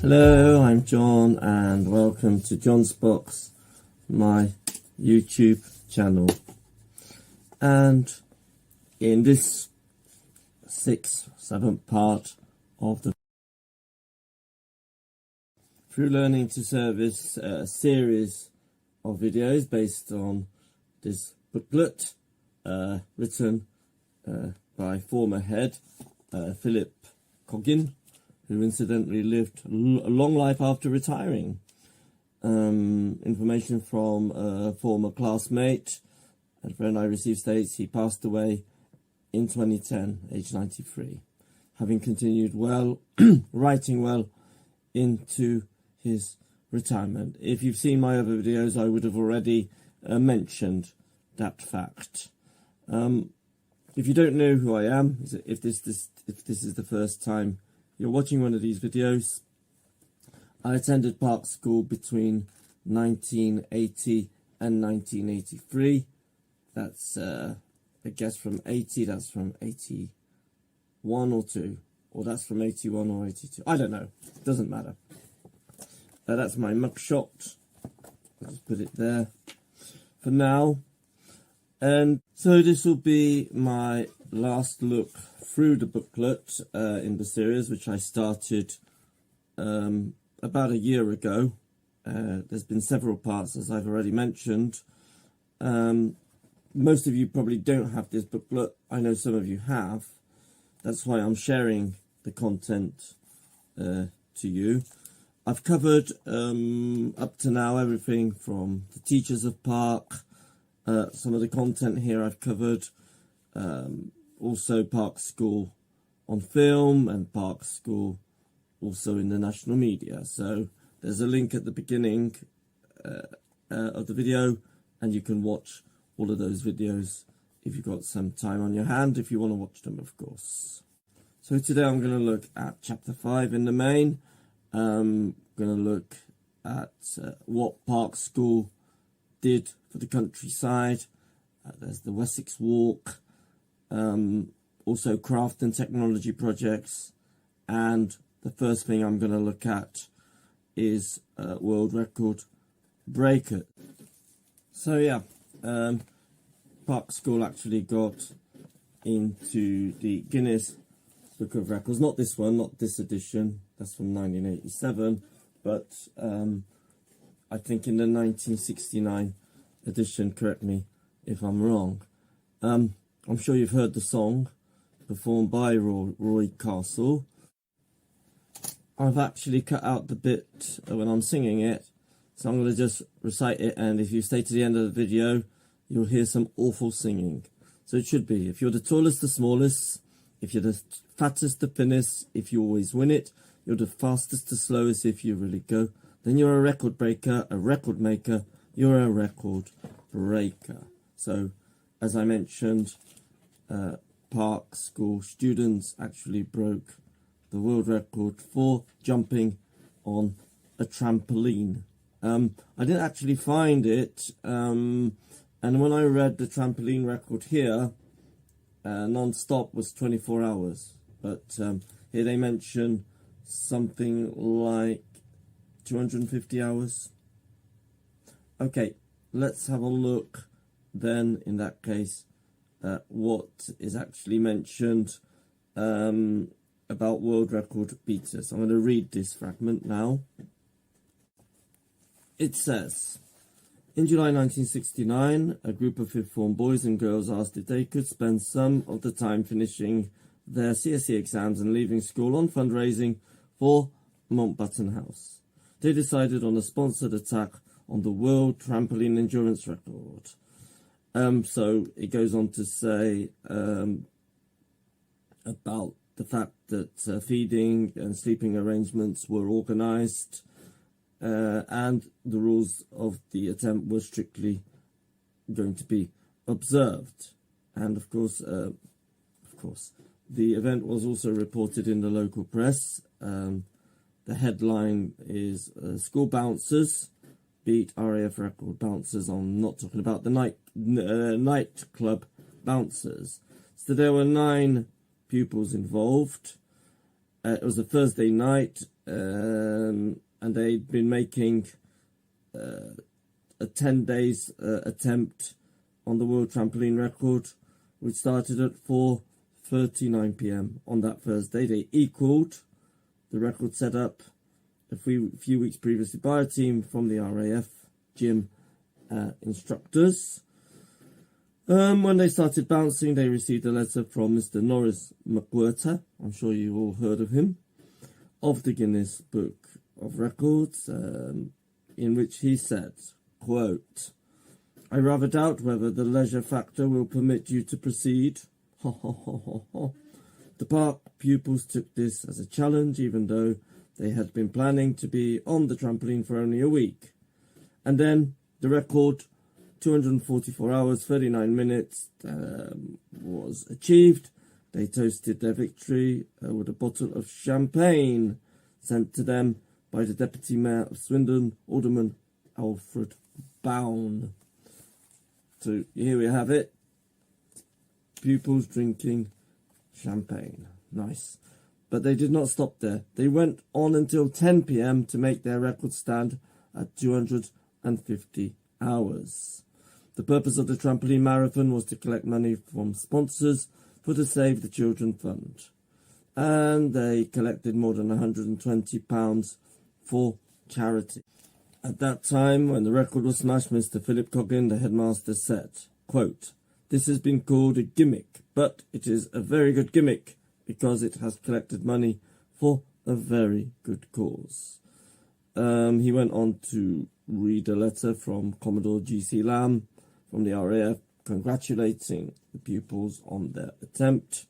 Hello, I'm John and welcome to John's Box, my YouTube channel. And in this 7th part of the Through Learning to Service series of videos based on this booklet written by former head Philip Coggin, who incidentally lived a long life after retiring. Information from a former classmate and friend I received states he passed away in 2010, aged 93, having continued well, writing well into his retirement. If you've seen my other videos, I would have already mentioned that fact. If you don't know who I am, if this is the first time you're watching one of these videos, I attended Park School between 1980 and 1983. That's I guess from 80, that's from 81 or 2, or that's from 81 or 82. I don't know, it doesn't matter. That's my mugshot. I'll just put it there for now. And so this will be my last look through the booklet in the series, which I started about a year ago. There's been several parts, as I've already mentioned. Most of you probably don't have this booklet. I know some of you have. That's why I'm sharing the content to you. I've covered up to now everything from the teachers of Park. Some of the content here I've covered. Also Park School on film and Park School also in the national media. So there's a link at the beginning of the video, and you can watch all of those videos if you've got some time on your hand, if you want to watch them, of course. So today I'm going to look at chapter 5 in the main. I'm going to look at what Park School did for the countryside. There's the Wessex Walk, also craft and technology projects, and the first thing I'm going to look at is world record breaker. So yeah, Park School actually got into the Guinness Book of Records, not this one, not this edition, that's from 1987, but I think in the 1969 edition, correct me if I'm wrong. I'm sure you've heard the song performed by Roy Castle. I've actually cut out the bit when I'm singing it, so I'm going to just recite it, and if you stay to the end of the video, you'll hear some awful singing. So it should be, if you're the tallest, the smallest, if you're the fattest, the thinnest, if you always win it, you're the fastest, the slowest, if you really go, then you're a record breaker, a record maker, you're a record breaker. So, as I mentioned, Park School students actually broke the world record for jumping on a trampoline. I didn't actually find it, and when I read the trampoline record here, non-stop was 24 hours. But here they mention something like 250 hours. Okay, let's have a look then, in that case, at what is actually mentioned about world record beaters. I'm going to read this fragment now. It says, in July 1969, a group of fifth form boys and girls asked if they could spend some of the time finishing their CSE exams and leaving school on fundraising for Mountbatten House. They decided on a sponsored attack on the world trampoline endurance record. So it goes on to say about the fact that feeding and sleeping arrangements were organised, and the rules of the attempt were strictly going to be observed. And of course, the event was also reported in the local press. The headline is school bouncers beat RAF record bouncers. I'm not talking about the nightclub bouncers. So there were 9 pupils involved. It was a Thursday night, and they'd been making a 10 days attempt on the world trampoline record, which started at 4:39 p.m. on that Thursday. They equalled the record set up a few weeks previously by a team from the RAF gym instructors. When they started bouncing, they received a letter from Mr. Norris McWhirter, I'm sure you all heard of him, of the Guinness Book of Records, in which he said, quote, "I rather doubt whether the leisure factor will permit you to proceed." The park pupils took this as a challenge, even though they had been planning to be on the trampoline for only a week. And then the record, 244 hours, 39 minutes, was achieved. They toasted their victory with a bottle of champagne sent to them by the Deputy Mayor of Swindon, Alderman Alfred Bown. So here we have it. Pupils drinking champagne. Nice. But they did not stop there. They went on until 10 p.m. to make their record stand at 250 hours. The purpose of the trampoline marathon was to collect money from sponsors for the Save the Children Fund. And they collected more than £120 for charity. At that time, when the record was smashed, Mr. Philip Coggin, the headmaster, said, quote, "This has been called a gimmick, but it is a very good gimmick because it has collected money for a very good cause." He went on to read a letter from Commodore G.C. Lamb from the RAF congratulating the pupils on their attempt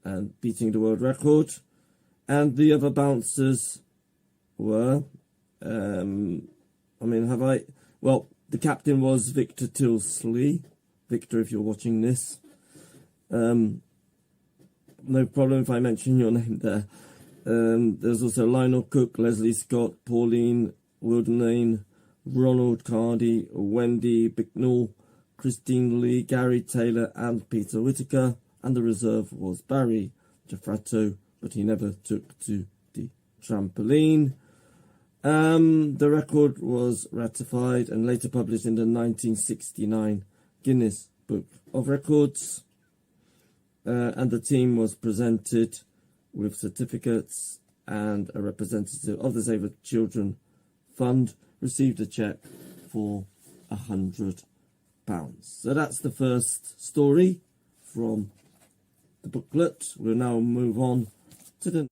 and beating the world record. And the other bouncers were, the captain was Victor Tilsley. Victor, if you're watching this, no problem if I mention your name there. There's also Lionel Cook, Leslie Scott, Pauline Wildenane, Ronald Cardy, Wendy Bicknell, Christine Lee, Gary Taylor and Peter Whitaker, and the reserve was Barry Jaffrato, but he never took to the trampoline. The record was ratified and later published in the 1969 Guinness Book of Records, and the team was presented with certificates, and a representative of the Save the Children Fund received a cheque for £100. So that's the first story from the booklet. We'll now move on to the...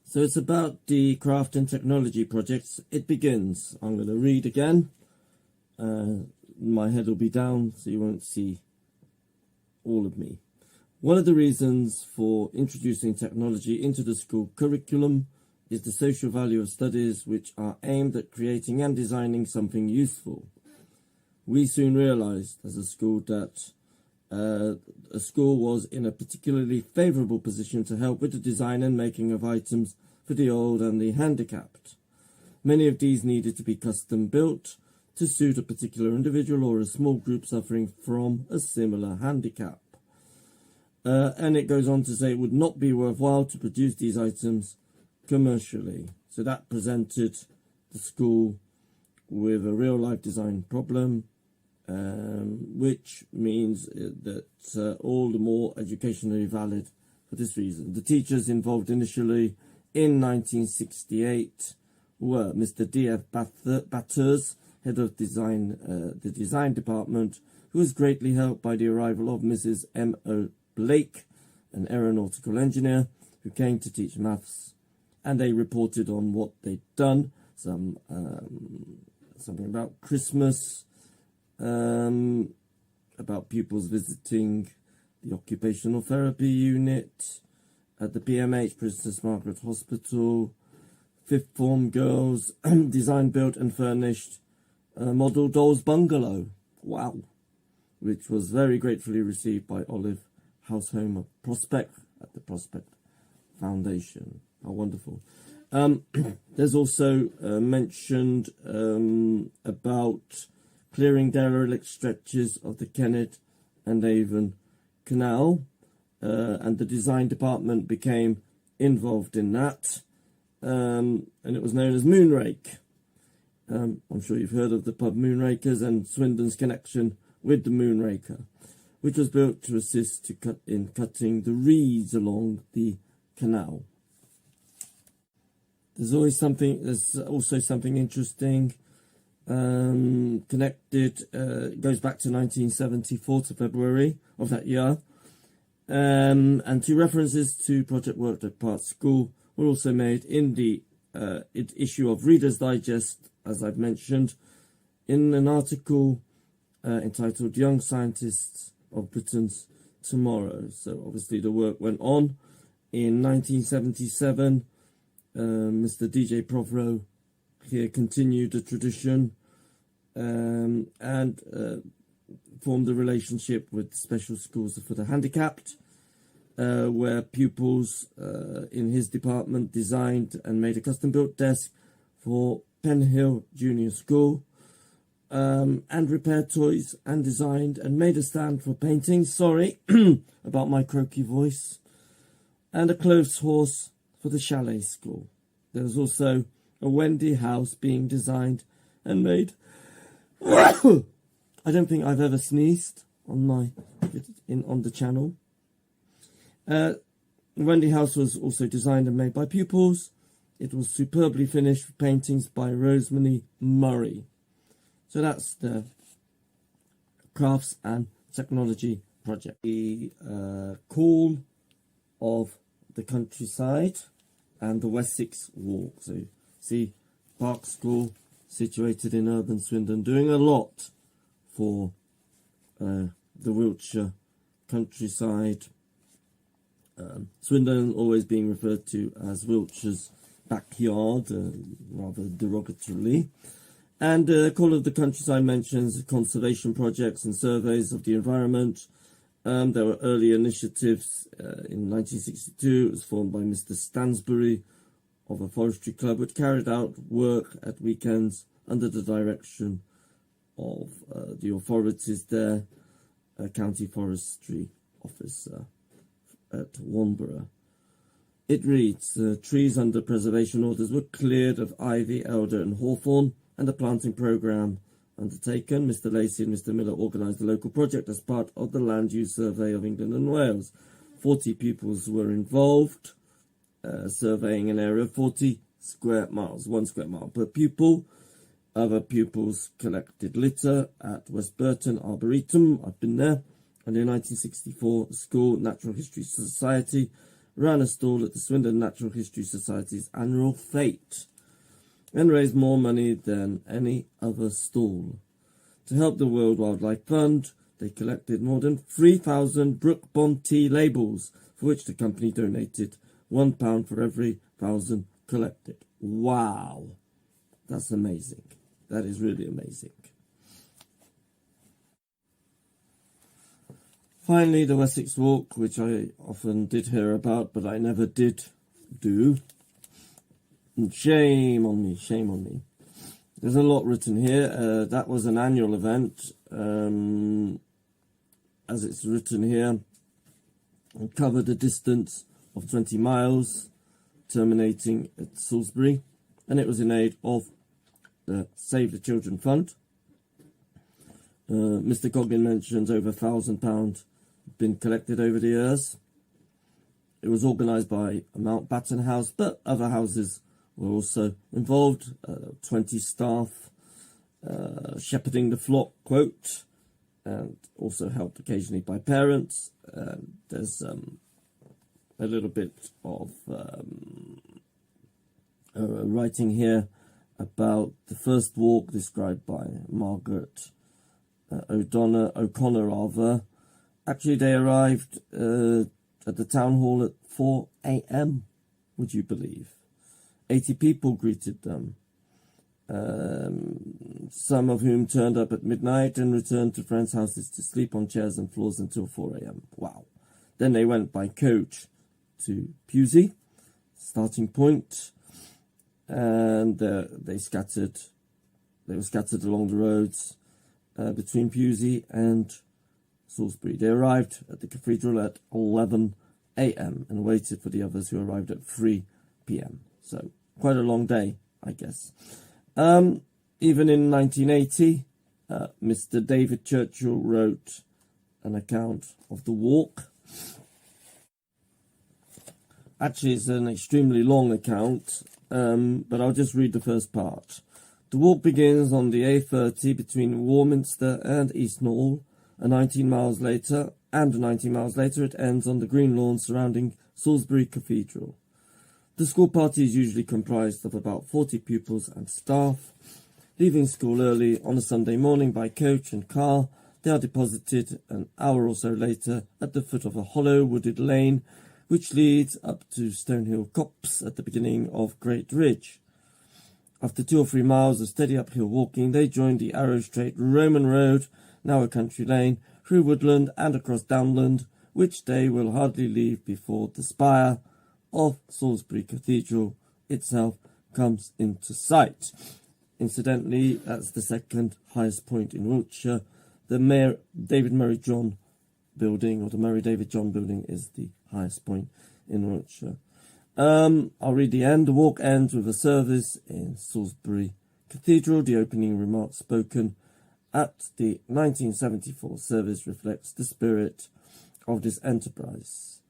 So it's about the craft and technology projects. It begins. I'm going to read again. My head will be down so you won't see all of me. One of the reasons for introducing technology into the school curriculum is the social value of studies which are aimed at creating and designing something useful. We soon realised as a school that a school was in a particularly favourable position to help with the design and making of items for the old and the handicapped. Many of these needed to be custom built to suit a particular individual or a small group suffering from a similar handicap. And it goes on to say it would not be worthwhile to produce these items commercially. So that presented the school with a real-life design problem, which means that all the more educationally valid for this reason. The teachers involved initially in 1968 were Mr. D.F. Batters, head of design, the design department, who was greatly helped by the arrival of Mrs. M.O. Blake, an aeronautical engineer, who came to teach maths, and they reported on what they'd done, something about Christmas, about pupils visiting the occupational therapy unit at the PMH, Princess Margaret Hospital, fifth form girls designed, built and furnished model dolls bungalow. Wow. Which was very gratefully received by Olive Househome of Prospect at the Prospect Foundation. How wonderful. There's also mentioned about clearing derelict stretches of the Kennet and Avon Canal, and the design department became involved in that. and it was known as Moonrake. I'm sure you've heard of the pub Moonrakers and Swindon's connection with the Moonraker, which was built to assist in cutting the reeds along the canal. There's also something interesting connected. It goes back to 1974 to February of that year. And 2 references to project work at Part School were also made in the issue of Reader's Digest, as I've mentioned, in an article entitled Young Scientists of Britain's Tomorrow. So obviously the work went on. In 1977, Mr. DJ Prothero here continued the tradition and formed a relationship with special schools for the handicapped, where pupils in his department designed and made a custom-built desk for Penhill Junior School, and repaired toys and designed and made a stand for painting, sorry about my croaky voice, and a clothes horse for the chalet school. There was also a Wendy house being designed and made. I don't think I've ever sneezed on the channel. The Wendy house was also designed and made by pupils. It was superbly finished with paintings by Rosemary Murray. So that's the Crafts and Technology project. The Call of the Countryside and the Wessex Walk. So see, Park School, situated in urban Swindon, doing a lot for the Wiltshire countryside. Swindon always being referred to as Wiltshire's backyard, rather derogatorily. And Call of the Countryside mentions conservation projects and surveys of the environment. There were early initiatives. In 1962, it was formed by Mr. Stansbury of a forestry club, which carried out work at weekends under the direction of the authorities there, a county forestry officer at Wanborough. It reads, trees under preservation orders were cleared of ivy, elder and hawthorn, and a planting programme undertaken. Mr. Lacey and Mr. Miller organised the local project as part of the Land Use Survey of England and Wales. 40 pupils were involved, surveying an area of 40 square miles, 1 square mile per pupil. Other pupils collected litter at West Burton Arboretum. I've been there. And in 1964, the School Natural History Society ran a stall at the Swindon Natural History Society's annual fete and raised more money than any other stall. To help the World Wildlife Fund, they collected more than 3,000 Brook Bond tea labels, for which the company donated £1 for every 1,000 collected. Wow, that's amazing. That is really amazing. Finally, the Wessex Walk, which I often did hear about, but I never did do. And shame on me, shame on me. There's a lot written here. That was an annual event, as it's written here. It covered a distance of 20 miles, terminating at Salisbury, and it was in aid of the Save the Children Fund. Mr. Coggin mentions over £1,000 been collected over the years. It was organised by Mountbatten House, but other houses were also involved. 20 staff shepherding the flock, quote, and also helped occasionally by parents. There's a little bit of writing here about the first walk described by Margaret O'Connor rather. Actually, they arrived at the town hall at 4 a.m, would you believe? 80 people greeted them, some of whom turned up at midnight and returned to friends' houses to sleep on chairs and floors until 4 a.m. Wow. Then they went by coach to Pewsey, starting point, and they were scattered along the roads between Pewsey and Salisbury. They arrived at the cathedral at 11 a.m. and waited for the others who arrived at 3 p.m. So quite a long day, I guess. Even in 1980, Mr. David Churchill wrote an account of the walk. Actually, it's an extremely long account, but I'll just read the first part. The walk begins on the A30 between Warminster and Eastnall, and 19 miles later it ends on the green lawn surrounding Salisbury Cathedral. The school party is usually comprised of about 40 pupils and staff. Leaving school early on a Sunday morning by coach and car, they are deposited an hour or so later at the foot of a hollow wooded lane which leads up to Stonehill Copse at the beginning of Great Ridge. After 2 or 3 miles of steady uphill walking, they join the arrow-straight Roman road, now a country lane, through woodland and across downland, which they will hardly leave before the spire of Salisbury Cathedral itself comes into sight. Incidentally, that's the second highest point in Wiltshire. The David Murray John building, or the Murray David John building, is the highest point in Wiltshire. I'll read the end. The walk ends with a service in Salisbury Cathedral. The opening remarks spoken at the 1974 service reflects the spirit of this enterprise.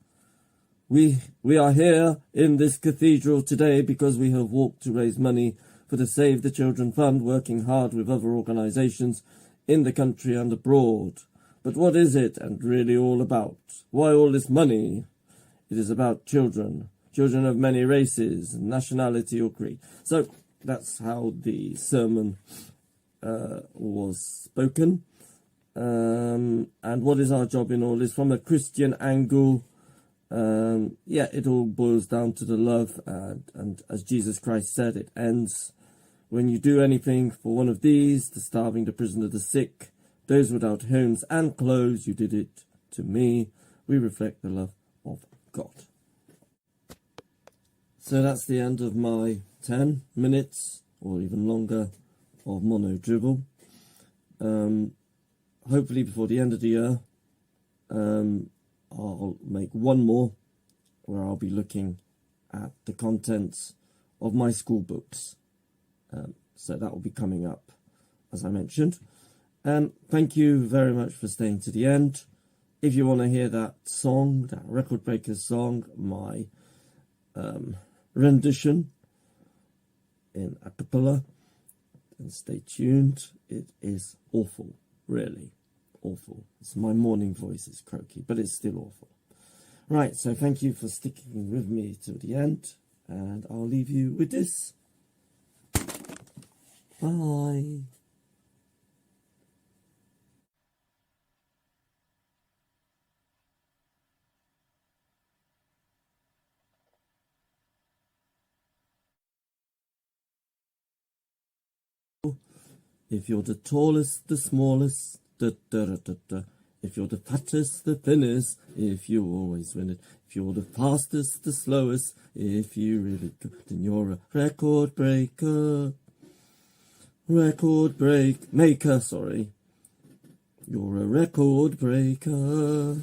We are here in this cathedral today because we have walked to raise money for the Save the Children Fund, working hard with other organisations in the country and abroad. But what is it and really all about? Why all this money? It is about children of many races, nationality or creed. So that's how the sermon was spoken. And what is our job in all this? From a Christian angle, it all boils down to the love, and as Jesus Christ said, it ends when you do anything for one of these, the starving, the prisoner, the sick, those without homes and clothes, you did it to me. We reflect the love of God. So that's the end of my 10 minutes or even longer of mono dribble. Hopefully before the end of the year, I'll make one more where I'll be looking at the contents of my school books. So that will be coming up, as I mentioned. Thank you very much for staying to the end. If you want to hear that song, that Record Breakers song, my rendition in a cappella, then stay tuned. It is awful, really awful. It's my morning voice is croaky, but it's still awful. Right, so thank you for sticking with me till the end, and I'll leave you with this. Bye. If you're the tallest, the smallest, da da da da da. If you're the fattest, the thinnest, if you always win it. If you're the fastest, the slowest, if you really go, then you're a record breaker. Record break maker, sorry. You're a record breaker.